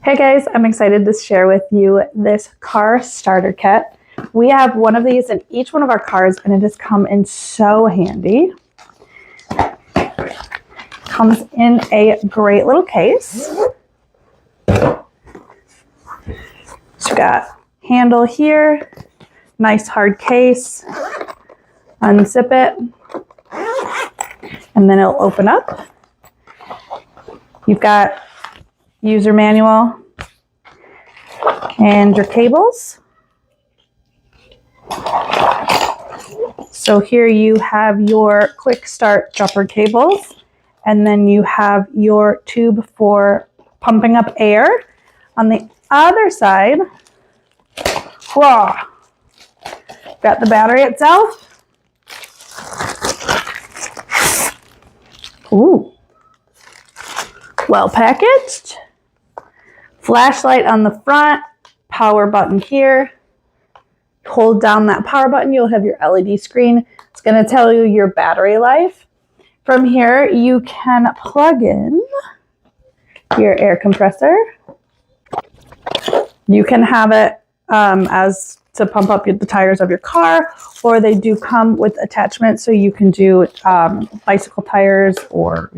Hey guys, I'm excited to share with you this car starter kit. We have one of these in each one of our cars and it has come in so handy. Comes in a great little case. So we got handle here, nice hard case. Unzip it and then it'll open up. You've got user manual and your cables. So here you have your quick start jumper cables, and then you have your tube for pumping up air. On the other side, whoa, got the battery itself. Ooh, well packaged. Flashlight on the front, power button here. Hold down that power button, you'll have your LED screen. It's going to tell you your battery life. From here, you can plug in your air compressor. You can have it as to pump up the tires of your car, or they do come with attachments, so you can do bicycle tires or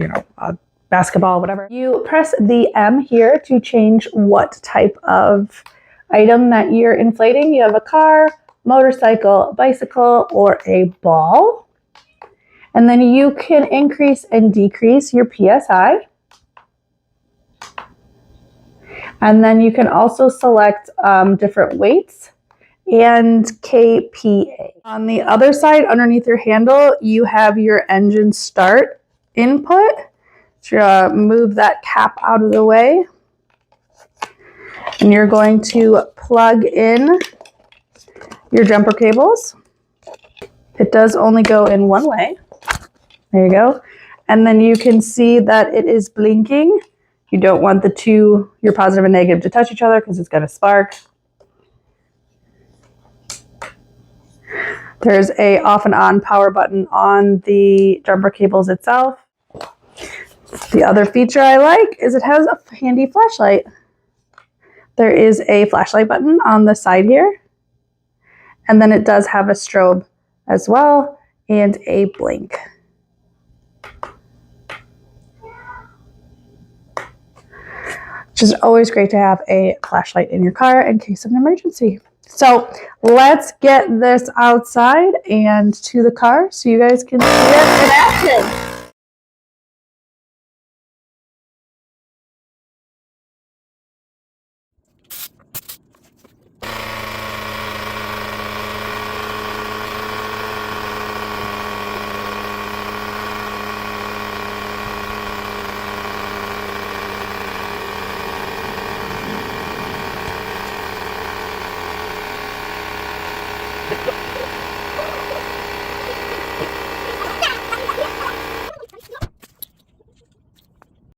basketball, whatever. You press the M here to change what type of item that you're inflating. You have a car, motorcycle, bicycle, or a ball. And then you can increase and decrease your PSI. And then you can also select different weights and KPA. On the other side, underneath your handle, you have your engine start input. So move that cap out of the way. And you're going to plug in your jumper cables. It does only go in one way. There you go. And then you can see that it is blinking. You don't want the two, your positive and negative, to touch each other because it's going to spark. There's a off and on power button on the jumper cables itself. The other feature I like is it has a handy flashlight. There is a flashlight button on the side here. And then it does have a strobe as well and a blink. Which is always great to have a flashlight in your car in case of an emergency. So let's get this outside and to the car so you guys can see it in action.